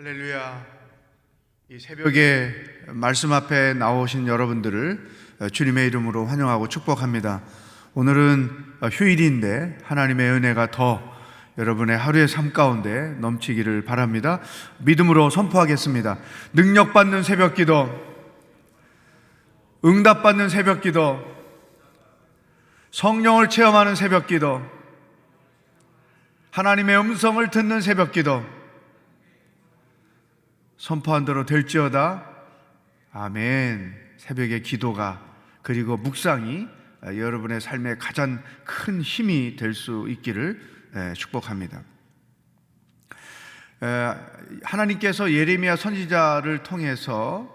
할렐루야. 이 새벽에 말씀 앞에 나오신 여러분들을 주님의 이름으로 환영하고 축복합니다. 오늘은 휴일인데 하나님의 은혜가 더 여러분의 하루의 삶 가운데 넘치기를 바랍니다. 믿음으로 선포하겠습니다. 능력받는 새벽기도, 응답받는 새벽기도, 성령을 체험하는 새벽기도, 하나님의 음성을 듣는 새벽기도 선포한 대로 될지어다. 아멘. 새벽의 기도가 그리고 묵상이 여러분의 삶의 가장 큰 힘이 될 수 있기를 축복합니다. 하나님께서 예레미야 선지자를 통해서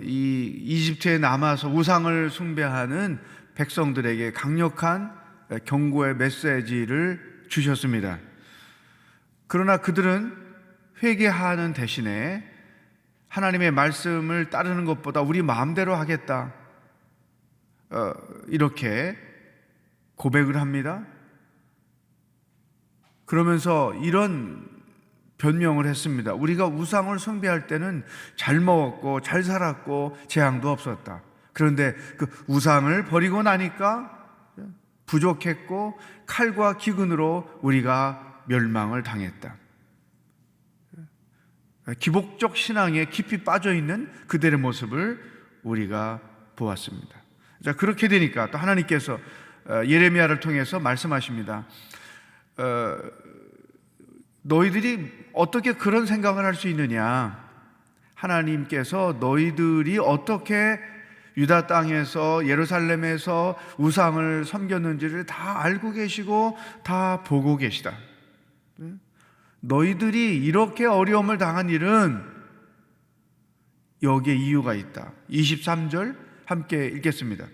이 이집트에 남아서 우상을 숭배하는 백성들에게 강력한 경고의 메시지를 주셨습니다. 그러나 그들은 회개하는 대신에 하나님의 말씀을 따르는 것보다 우리 마음대로 하겠다, 이렇게 고백을 합니다. 그러면서 이런 변명을 했습니다. 우리가 우상을 숭배할 때는 잘 먹었고 잘 살았고 재앙도 없었다. 그런데 그 우상을 버리고 나니까 부족했고 칼과 기근으로 우리가 멸망을 당했다. 기복적 신앙에 깊이 빠져있는 그들의 모습을 우리가 보았습니다. 자, 그렇게 되니까 또 하나님께서 예레미야를 통해서 말씀하십니다. 너희들이 어떻게 그런 생각을 할 수 있느냐? 하나님께서 너희들이 어떻게 유다 땅에서 예루살렘에서 우상을 섬겼는지를 다 알고 계시고 다 보고 계시다. 너희들이 이렇게 어려움을 당한 일은 여기에 이유가 있다. 23절 함께 읽겠습니다.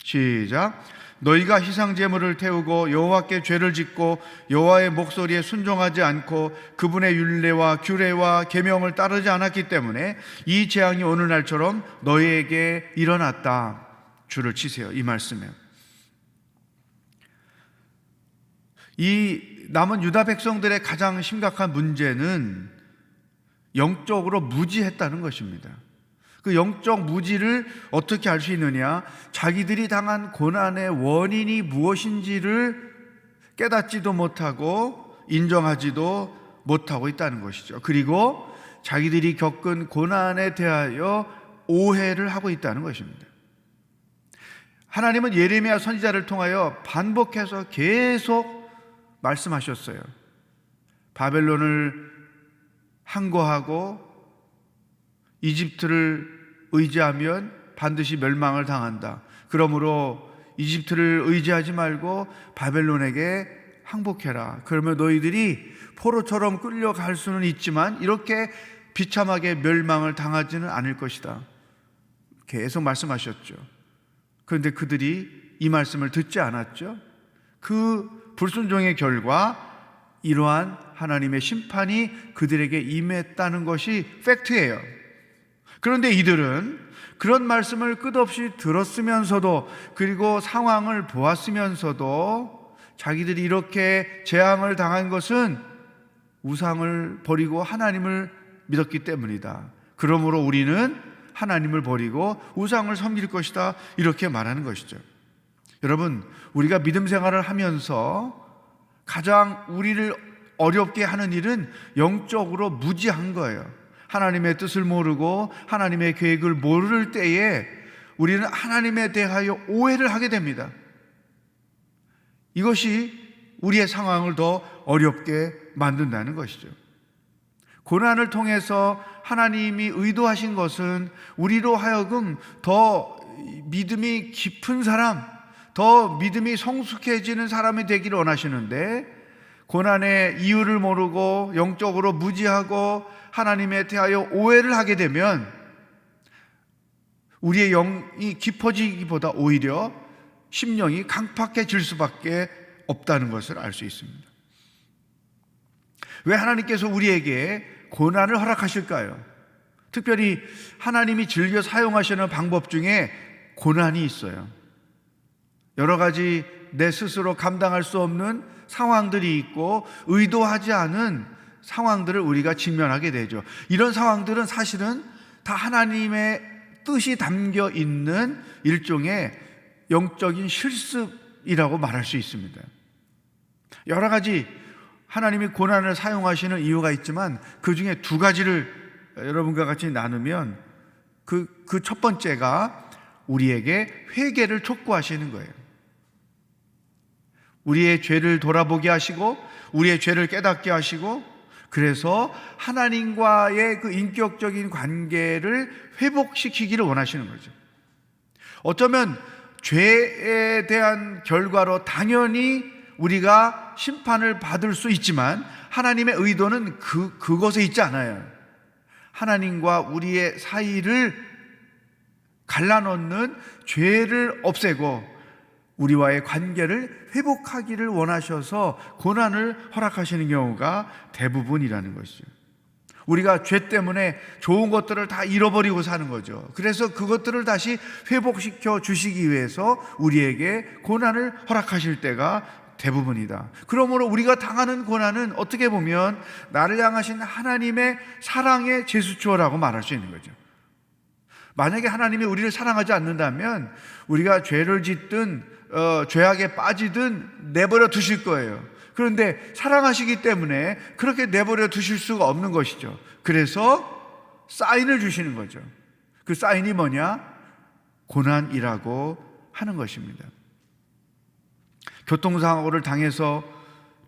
시작. 너희가 희상 제물을 태우고 여호와께 죄를 짓고 여호와의 목소리에 순종하지 않고 그분의 율례와 규례와 계명을 따르지 않았기 때문에 이 재앙이 오늘날처럼 너희에게 일어났다. 줄을 치세요. 이 말씀에 이 남은 유다 백성들의 가장 심각한 문제는 영적으로 무지했다는 것입니다. 그 영적 무지를 어떻게 알 수 있느냐? 자기들이 당한 고난의 원인이 무엇인지를 깨닫지도 못하고 인정하지도 못하고 있다는 것이죠. 그리고 자기들이 겪은 고난에 대하여 오해를 하고 있다는 것입니다. 하나님은 예레미야 선지자를 통하여 반복해서 계속 말씀하셨어요. 바벨론을 항거하고 이집트를 의지하면 반드시 멸망을 당한다. 그러므로 이집트를 의지하지 말고 바벨론에게 항복해라. 그러면 너희들이 포로처럼 끌려갈 수는 있지만 이렇게 비참하게 멸망을 당하지는 않을 것이다. 계속 말씀하셨죠. 그런데 그들이 이 말씀을 듣지 않았죠. 그 불순종의 결과 이러한 하나님의 심판이 그들에게 임했다는 것이 팩트예요. 그런데 이들은 그런 말씀을 끝없이 들었으면서도 그리고 상황을 보았으면서도 자기들이 이렇게 재앙을 당한 것은 우상을 버리고 하나님을 믿었기 때문이다. 그러므로 우리는 하나님을 버리고 우상을 섬길 것이다. 이렇게 말하는 것이죠. 여러분, 우리가 믿음 생활을 하면서 가장 우리를 어렵게 하는 일은 영적으로 무지한 거예요. 하나님의 뜻을 모르고 하나님의 계획을 모를 때에 우리는 하나님에 대하여 오해를 하게 됩니다. 이것이 우리의 상황을 더 어렵게 만든다는 것이죠. 고난을 통해서 하나님이 의도하신 것은 우리로 하여금 더 믿음이 깊은 사람, 더 믿음이 성숙해지는 사람이 되기를 원하시는데 고난의 이유를 모르고 영적으로 무지하고 하나님에 대하여 오해를 하게 되면 우리의 영이 깊어지기보다 오히려 심령이 강팍해질 수밖에 없다는 것을 알 수 있습니다. 왜 하나님께서 우리에게 고난을 허락하실까요? 특별히 하나님이 즐겨 사용하시는 방법 중에 고난이 있어요. 여러 가지 내 스스로 감당할 수 없는 상황들이 있고 의도하지 않은 상황들을 우리가 직면하게 되죠. 이런 상황들은 사실은 다 하나님의 뜻이 담겨 있는 일종의 영적인 실습이라고 말할 수 있습니다. 여러 가지 하나님이 고난을 사용하시는 이유가 있지만 그 중에 두 가지를 여러분과 같이 나누면 그 첫 번째가 우리에게 회개를 촉구하시는 거예요. 우리의 죄를 돌아보게 하시고 우리의 죄를 깨닫게 하시고, 그래서 하나님과의 그 인격적인 관계를 회복시키기를 원하시는 거죠. 어쩌면 죄에 대한 결과로 당연히 우리가 심판을 받을 수 있지만 하나님의 의도는 그것에 있지 않아요. 하나님과 우리의 사이를 갈라놓는 죄를 없애고 우리와의 관계를 회복하기를 원하셔서 고난을 허락하시는 경우가 대부분이라는 것이죠. 우리가 죄 때문에 좋은 것들을 다 잃어버리고 사는 거죠. 그래서 그것들을 다시 회복시켜 주시기 위해서 우리에게 고난을 허락하실 때가 대부분이다. 그러므로 우리가 당하는 고난은 어떻게 보면 나를 향하신 하나님의 사랑의 제스처라고 말할 수 있는 거죠. 만약에 하나님이 우리를 사랑하지 않는다면 우리가 죄를 짓든 죄악에 빠지든 내버려 두실 거예요. 그런데 사랑하시기 때문에 그렇게 내버려 두실 수가 없는 것이죠. 그래서 사인을 주시는 거죠. 그 사인이 뭐냐? 고난이라고 하는 것입니다. 교통사고를 당해서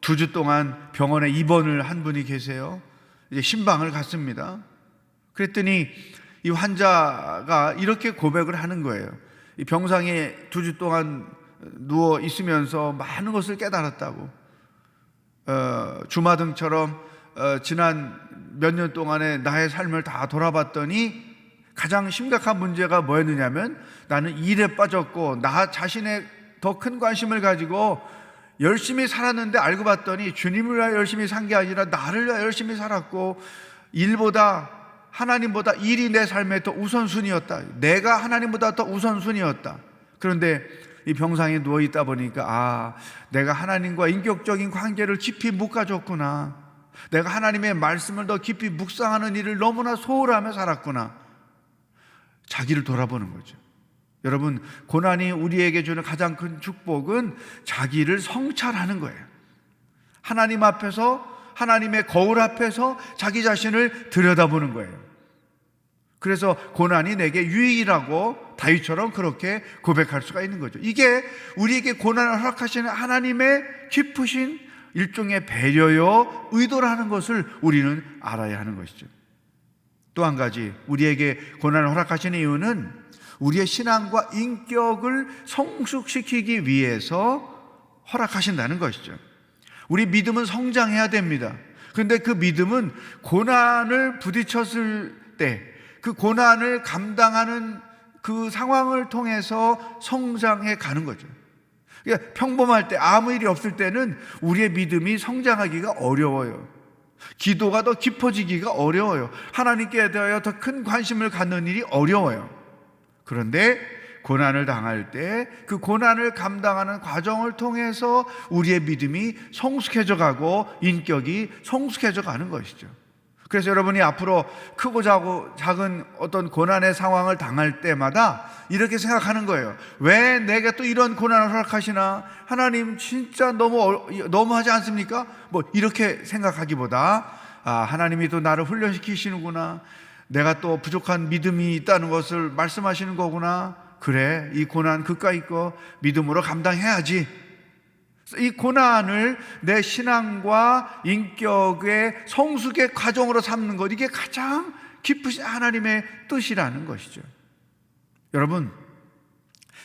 2주 동안 병원에 입원을 한 분이 계세요. 이제 신방을 갔습니다. 그랬더니 이 환자가 이렇게 고백을 하는 거예요. 이 병상에 2주 동안 누워 있으면서 많은 것을 깨달았다고. 주마등처럼 지난 몇 년 동안의 나의 삶을 다 돌아봤더니 가장 심각한 문제가 뭐였느냐면 나는 일에 빠졌고 나 자신의 더 큰 관심을 가지고 열심히 살았는데 알고 봤더니 주님을 위하여 열심히 산 게 아니라 나를 위하여 열심히 살았고 일보다 하나님보다 일이 내 삶에 더 우선순위였다. 내가 하나님보다 더 우선순위였다. 그런데 이 병상에 누워 있다 보니까 내가 하나님과 인격적인 관계를 깊이 못 가졌구나. 내가 하나님의 말씀을 더 깊이 묵상하는 일을 너무나 소홀하며 살았구나. 자기를 돌아보는 거죠. 여러분, 고난이 우리에게 주는 가장 큰 축복은 자기를 성찰하는 거예요. 하나님 앞에서, 하나님의 거울 앞에서 자기 자신을 들여다보는 거예요. 그래서 고난이 내게 유익이라고 다윗처럼 그렇게 고백할 수가 있는 거죠. 이게 우리에게 고난을 허락하시는 하나님의 깊으신 일종의 배려요, 의도라는 것을 우리는 알아야 하는 것이죠. 또 한 가지, 우리에게 고난을 허락하시는 이유는 우리의 신앙과 인격을 성숙시키기 위해서 허락하신다는 것이죠. 우리 믿음은 성장해야 됩니다. 그런데 그 믿음은 고난을 부딪혔을 때 그 고난을 감당하는 그 상황을 통해서 성장해 가는 거죠. 그러니까 평범할 때, 아무 일이 없을 때는 우리의 믿음이 성장하기가 어려워요. 기도가 더 깊어지기가 어려워요. 하나님께 대하여 더 큰 관심을 갖는 일이 어려워요. 그런데 고난을 당할 때 그 고난을 감당하는 과정을 통해서 우리의 믿음이 성숙해져 가고 인격이 성숙해져 가는 것이죠. 그래서 여러분이 앞으로 크고 작은 어떤 고난의 상황을 당할 때마다 이렇게 생각하는 거예요. 왜 내게 또 이런 고난을 허락하시나? 하나님 진짜 너무하지 않습니까? 뭐 이렇게 생각하기보다 하나님이 또 나를 훈련시키시는구나. 내가 또 부족한 믿음이 있다는 것을 말씀하시는 거구나. 그래, 이 고난 그까이 거 믿음으로 감당해야지. 이 고난을 내 신앙과 인격의 성숙의 과정으로 삼는 것, 이게 가장 깊으신 하나님의 뜻이라는 것이죠. 여러분,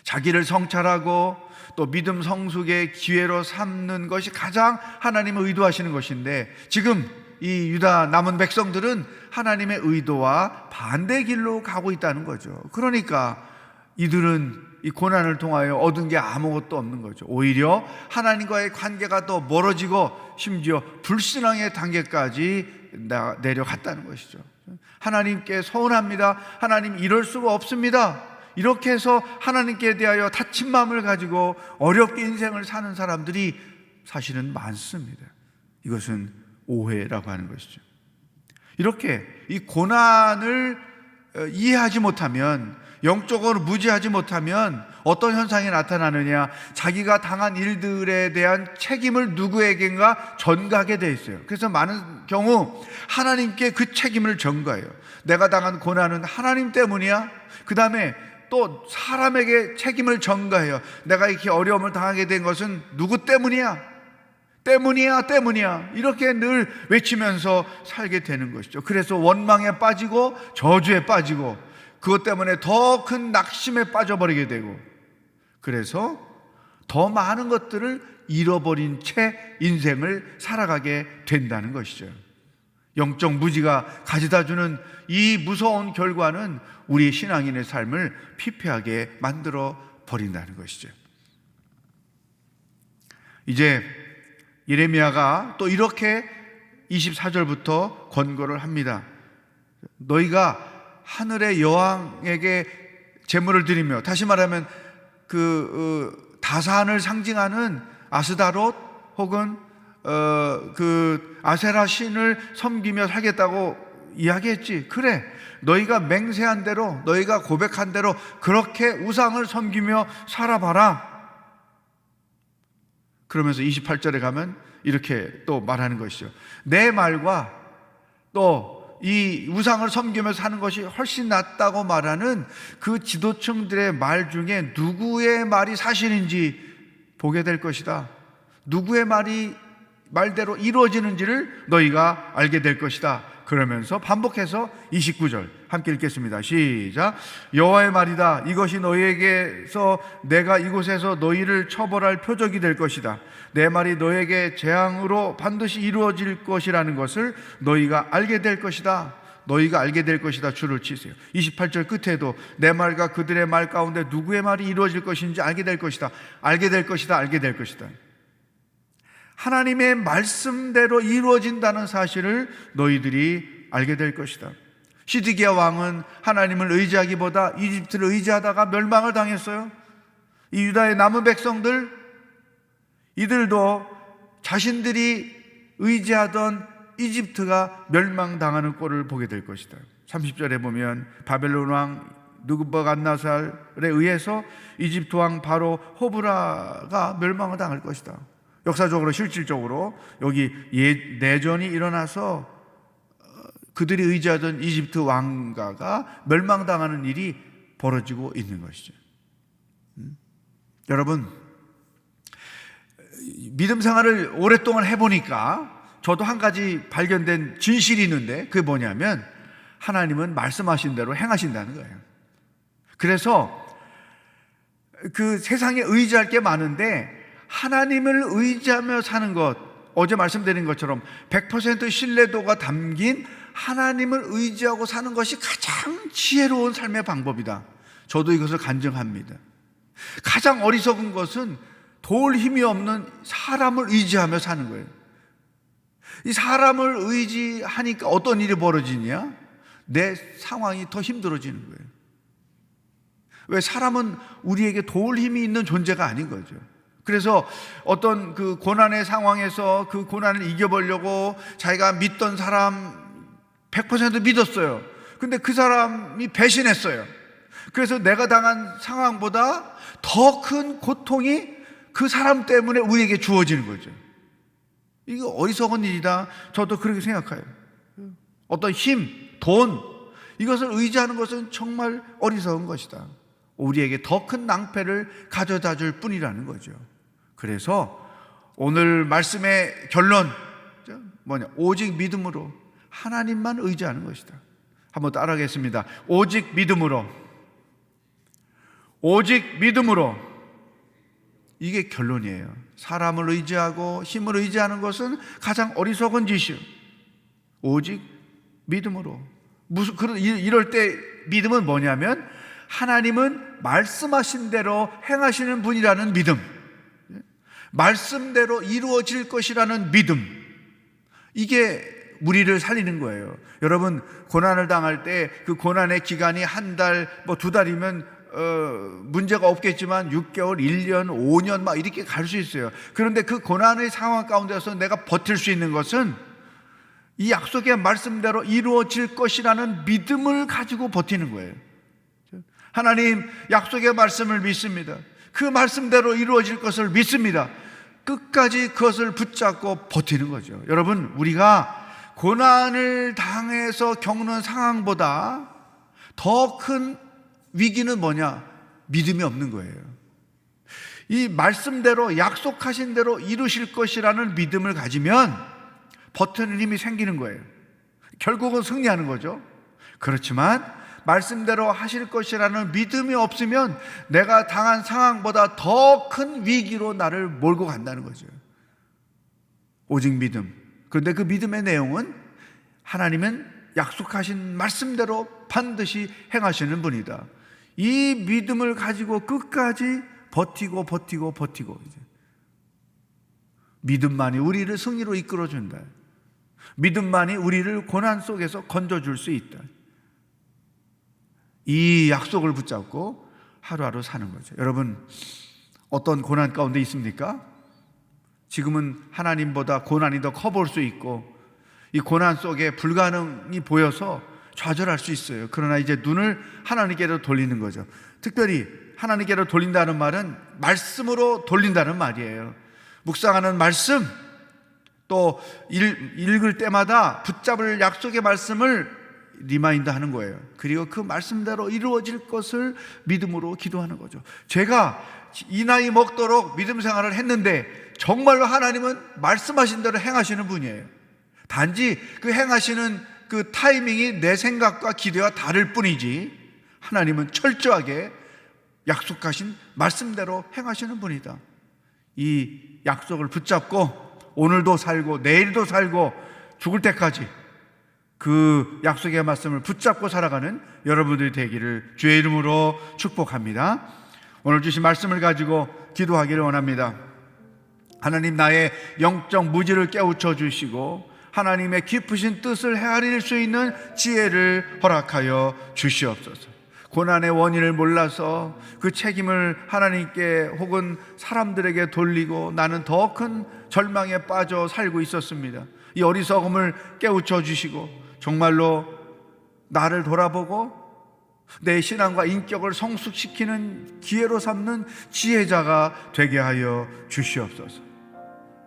자기를 성찰하고 또 믿음 성숙의 기회로 삼는 것이 가장 하나님의 의도하시는 것인데, 지금 이 유다 남은 백성들은 하나님의 의도와 반대 길로 가고 있다는 거죠. 그러니까 이들은 이 고난을 통하여 얻은 게 아무것도 없는 거죠. 오히려 하나님과의 관계가 더 멀어지고 심지어 불신앙의 단계까지 내려갔다는 것이죠. 하나님께 서운합니다. 하나님 이럴 수가 없습니다. 이렇게 해서 하나님께 대하여 다친 마음을 가지고 어렵게 인생을 사는 사람들이 사실은 많습니다. 이것은 오해라고 하는 것이죠. 이렇게 이 고난을 이해하지 못하면, 영적으로 무지하지 못하면 어떤 현상이 나타나느냐, 자기가 당한 일들에 대한 책임을 누구에겐가 전가하게 돼 있어요. 그래서 많은 경우 하나님께 그 책임을 전가해요. 내가 당한 고난은 하나님 때문이야. 그 다음에 또 사람에게 책임을 전가해요. 내가 이렇게 어려움을 당하게 된 것은 누구 때문이야? 때문이야. 이렇게 늘 외치면서 살게 되는 것이죠. 그래서 원망에 빠지고 저주에 빠지고, 그것 때문에 더 큰 낙심에 빠져버리게 되고, 그래서 더 많은 것들을 잃어버린 채 인생을 살아가게 된다는 것이죠. 영적 무지가 가져다 주는 이 무서운 결과는 우리 신앙인의 삶을 피폐하게 만들어 버린다는 것이죠. 이제 예레미야가 또 이렇게 24절부터 권고를 합니다. 너희가 하늘의 여왕에게 제물을 드리며, 다시 말하면 다산을 상징하는 아스다롯 혹은 아세라 신을 섬기며 살겠다고 이야기했지. 그래, 너희가 맹세한 대로, 너희가 고백한 대로 그렇게 우상을 섬기며 살아봐라. 그러면서 28절에 가면 이렇게 또 말하는 것이죠. 내 말과 또 이 우상을 섬기며 사는 것이 훨씬 낫다고 말하는 그 지도층들의 말 중에 누구의 말이 사실인지 보게 될 것이다. 누구의 말대로 이루어지는지를 너희가 알게 될 것이다. 그러면서 반복해서 29절 함께 읽겠습니다. 시작. 여호와의 말이다. 이것이 너희에게서 내가 이곳에서 너희를 처벌할 표적이 될 것이다. 내 말이 너희에게 재앙으로 반드시 이루어질 것이라는 것을 너희가 알게 될 것이다. 너희가 알게 될 것이다. 줄을 치세요. 28절 끝에도 내 말과 그들의 말 가운데 누구의 말이 이루어질 것인지 알게 될 것이다. 알게 될 것이다. 알게 될 것이다. 하나님의 말씀대로 이루어진다는 사실을 너희들이 알게 될 것이다. 시드기야 왕은 하나님을 의지하기보다 이집트를 의지하다가 멸망을 당했어요. 이 유다의 남은 백성들, 이들도 자신들이 의지하던 이집트가 멸망당하는 꼴을 보게 될 것이다. 30절에 보면 바벨론 왕 느부갓네살에 의해서 이집트 왕 바로 호브라가 멸망을 당할 것이다. 역사적으로 실질적으로 여기 내전이 일어나서 그들이 의지하던 이집트 왕가가 멸망당하는 일이 벌어지고 있는 것이죠. 여러분, 믿음 생활을 오랫동안 해보니까 저도 한 가지 발견된 진실이 있는데, 그게 뭐냐면 하나님은 말씀하신 대로 행하신다는 거예요. 그래서 그 세상에 의지할 게 많은데 하나님을 의지하며 사는 것, 어제 말씀드린 것처럼 100% 신뢰도가 담긴 하나님을 의지하고 사는 것이 가장 지혜로운 삶의 방법이다. 저도 이것을 간증합니다. 가장 어리석은 것은 도울 힘이 없는 사람을 의지하며 사는 거예요. 이 사람을 의지하니까 어떤 일이 벌어지냐? 내 상황이 더 힘들어지는 거예요. 왜? 사람은 우리에게 도울 힘이 있는 존재가 아닌 거죠. 그래서 어떤 그 고난의 상황에서 그 고난을 이겨보려고 자기가 믿던 사람 100% 믿었어요. 근데 그 사람이 배신했어요. 그래서 내가 당한 상황보다 더 큰 고통이 그 사람 때문에 우리에게 주어지는 거죠. 이거 어리석은 일이다. 저도 그렇게 생각해요. 어떤 힘, 돈, 이것을 의지하는 것은 정말 어리석은 것이다. 우리에게 더 큰 낭패를 가져다 줄 뿐이라는 거죠. 그래서 오늘 말씀의 결론 뭐냐? 오직 믿음으로 하나님만 의지하는 것이다. 한번 따라하겠습니다. 오직 믿음으로, 오직 믿음으로. 이게 결론이에요. 사람을 의지하고 힘을 의지하는 것은 가장 어리석은 짓이요. 오직 믿음으로. 이럴 때 믿음은 뭐냐면 하나님은 말씀하신 대로 행하시는 분이라는 믿음, 말씀대로 이루어질 것이라는 믿음, 이게 우리를 살리는 거예요. 여러분, 고난을 당할 때 그 고난의 기간이 한 달, 두 달이면 문제가 없겠지만 6개월, 1년, 5년 막 이렇게 갈 수 있어요. 그런데 그 고난의 상황 가운데서 내가 버틸 수 있는 것은 이 약속의 말씀대로 이루어질 것이라는 믿음을 가지고 버티는 거예요. 하나님 약속의 말씀을 믿습니다. 그 말씀대로 이루어질 것을 믿습니다. 끝까지 그것을 붙잡고 버티는 거죠. 여러분, 우리가 고난을 당해서 겪는 상황보다 더 큰 위기는 뭐냐? 믿음이 없는 거예요. 이 말씀대로 약속하신 대로 이루실 것이라는 믿음을 가지면 버티는 힘이 생기는 거예요. 결국은 승리하는 거죠. 그렇지만 말씀대로 하실 것이라는 믿음이 없으면 내가 당한 상황보다 더 큰 위기로 나를 몰고 간다는 거죠. 오직 믿음. 그런데 그 믿음의 내용은 하나님은 약속하신 말씀대로 반드시 행하시는 분이다. 이 믿음을 가지고 끝까지 버티고 이제 믿음만이 우리를 승리로 이끌어준다. 믿음만이 우리를 고난 속에서 건져줄 수 있다. 이 약속을 붙잡고 하루하루 사는 거죠. 여러분, 어떤 고난 가운데 있습니까? 지금은 하나님보다 고난이 더 커 볼 수 있고 이 고난 속에 불가능이 보여서 좌절할 수 있어요. 그러나 이제 눈을 하나님께로 돌리는 거죠. 특별히 하나님께로 돌린다는 말은 말씀으로 돌린다는 말이에요. 묵상하는 말씀, 또 읽을 때마다 붙잡을 약속의 말씀을 리마인드 하는 거예요. 그리고 그 말씀대로 이루어질 것을 믿음으로 기도하는 거죠. 제가 이 나이 먹도록 믿음 생활을 했는데 정말로 하나님은 말씀하신 대로 행하시는 분이에요. 단지 그 행하시는 그 타이밍이 내 생각과 기대와 다를 뿐이지 하나님은 철저하게 약속하신 말씀대로 행하시는 분이다. 이 약속을 붙잡고 오늘도 살고 내일도 살고 죽을 때까지 그 약속의 말씀을 붙잡고 살아가는 여러분들이 되기를 주의 이름으로 축복합니다. 오늘 주신 말씀을 가지고 기도하기를 원합니다. 하나님, 나의 영적 무지를 깨우쳐 주시고 하나님의 깊으신 뜻을 헤아릴 수 있는 지혜를 허락하여 주시옵소서. 고난의 원인을 몰라서 그 책임을 하나님께 혹은 사람들에게 돌리고 나는 더 큰 절망에 빠져 살고 있었습니다. 이 어리석음을 깨우쳐 주시고 정말로 나를 돌아보고 내 신앙과 인격을 성숙시키는 기회로 삼는 지혜자가 되게 하여 주시옵소서.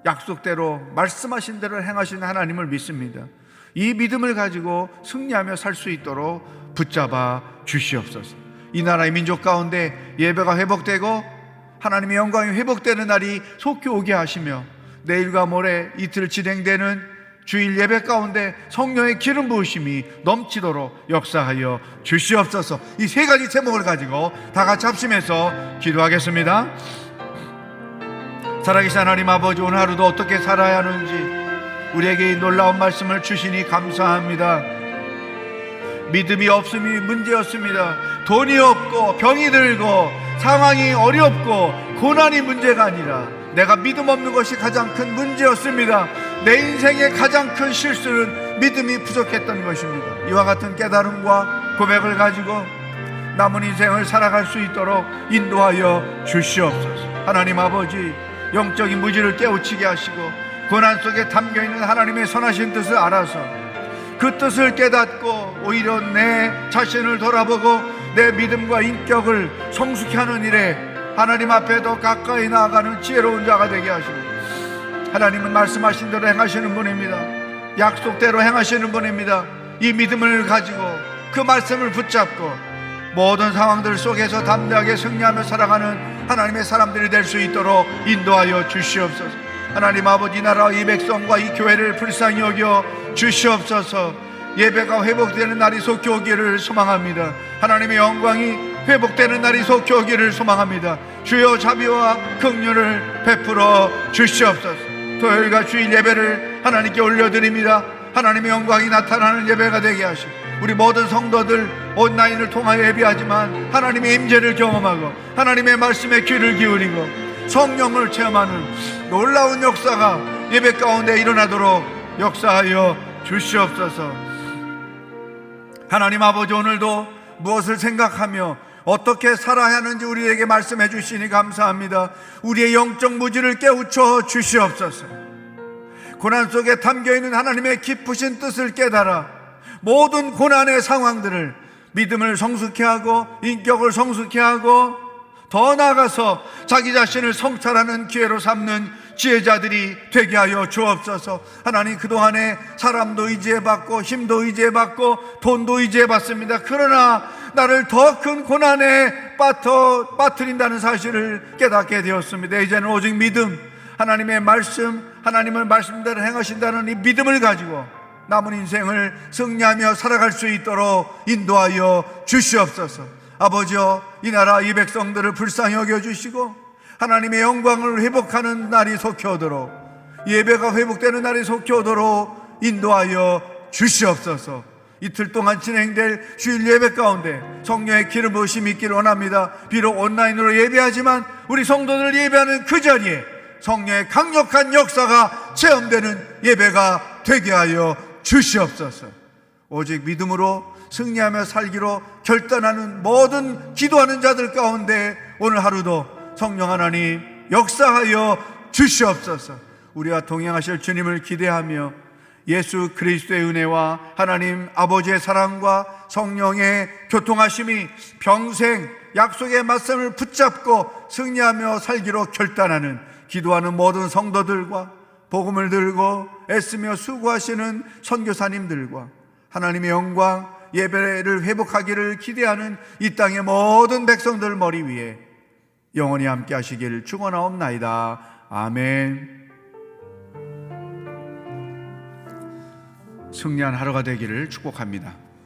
약속대로 말씀하신 대로 행하시는 하나님을 믿습니다. 이 믿음을 가지고 승리하며 살 수 있도록 붙잡아 주시옵소서. 이 나라의 민족 가운데 예배가 회복되고 하나님의 영광이 회복되는 날이 속히 오게 하시며 내일과 모레 이틀 진행되는 주일 예배 가운데 성령의 기름 부으심이 넘치도록 역사하여 주시옵소서. 이 세 가지 제목을 가지고 다 같이 합심해서 기도하겠습니다. 살아계신 하나님 아버지, 오늘 하루도 어떻게 살아야 하는지 우리에게 이 놀라운 말씀을 주시니 감사합니다. 믿음이 없음이 문제였습니다. 돈이 없고 병이 들고 상황이 어렵고 고난이 문제가 아니라 내가 믿음 없는 것이 가장 큰 문제였습니다. 내 인생의 가장 큰 실수는 믿음이 부족했던 것입니다. 이와 같은 깨달음과 고백을 가지고 남은 인생을 살아갈 수 있도록 인도하여 주시옵소서. 하나님 아버지, 영적인 무지를 깨우치게 하시고 고난 속에 담겨있는 하나님의 선하신 뜻을 알아서 그 뜻을 깨닫고 오히려 내 자신을 돌아보고 내 믿음과 인격을 성숙히 하는 일에 하나님 앞에 더 가까이 나아가는 지혜로운 자가 되게 하시고, 하나님은 말씀하신 대로 행하시는 분입니다. 약속대로 행하시는 분입니다. 이 믿음을 가지고 그 말씀을 붙잡고 모든 상황들 속에서 담대하게 승리하며 살아가는 하나님의 사람들이 될 수 있도록 인도하여 주시옵소서. 하나님 아버지, 이 나라와 이 백성과 이 교회를 불쌍히 여겨 주시옵소서. 예배가 회복되는 날이 속히 오기를 소망합니다. 하나님의 영광이 회복되는 날이 속히 오기를 소망합니다. 주여 자비와 긍휼을 베풀어 주시옵소서. 토요일과 주일 예배를 하나님께 올려드립니다. 하나님의 영광이 나타나는 예배가 되게 하시고 우리 모든 성도들 온라인을 통하여 예배하지만 하나님의 임재를 경험하고 하나님의 말씀에 귀를 기울이고 성령을 체험하는 놀라운 역사가 예배 가운데 일어나도록 역사하여 주시옵소서. 하나님 아버지, 오늘도 무엇을 생각하며 어떻게 살아야 하는지 우리에게 말씀해 주시니 감사합니다. 우리의 영적 무지를 깨우쳐 주시옵소서. 고난 속에 담겨있는 하나님의 깊으신 뜻을 깨달아 모든 고난의 상황들을 믿음을 성숙케 하고 인격을 성숙케 하고 더 나아가서 자기 자신을 성찰하는 기회로 삼는 지혜자들이 되게 하여 주옵소서. 하나님, 그동안에 사람도 의지해봤고 힘도 의지해봤고 돈도 의지해봤습니다. 그러나 나를 더 큰 고난에 빠뜨린다는 사실을 깨닫게 되었습니다. 이제는 오직 믿음, 하나님의 말씀, 하나님을 말씀대로 행하신다는 이 믿음을 가지고 남은 인생을 승리하며 살아갈 수 있도록 인도하여 주시옵소서. 아버지여, 이 나라 이 백성들을 불쌍히 여겨주시고 하나님의 영광을 회복하는 날이 속히 오도록, 예배가 회복되는 날이 속히 오도록 인도하여 주시옵소서. 이틀 동안 진행될 주일 예배 가운데 성령의 기름 부으심이 있기를 원합니다. 비록 온라인으로 예배하지만 우리 성도들 예배하는 그 자리에 성령의 강력한 역사가 체험되는 예배가 되게 하여 주시옵소서. 오직 믿음으로 승리하며 살기로 결단하는 모든 기도하는 자들 가운데 오늘 하루도 성령 하나님 역사하여 주시옵소서. 우리와 동행하실 주님을 기대하며 예수 그리스도의 은혜와 하나님 아버지의 사랑과 성령의 교통하심이 평생 약속의 말씀을 붙잡고 승리하며 살기로 결단하는 기도하는 모든 성도들과 복음을 들고 애쓰며 수고하시는 선교사님들과 하나님의 영광 예배를 회복하기를 기대하는 이 땅의 모든 백성들 머리 위에 영원히 함께 하시기를 축원하옵나이다. 아멘. 승리한 하루가 되기를 축복합니다.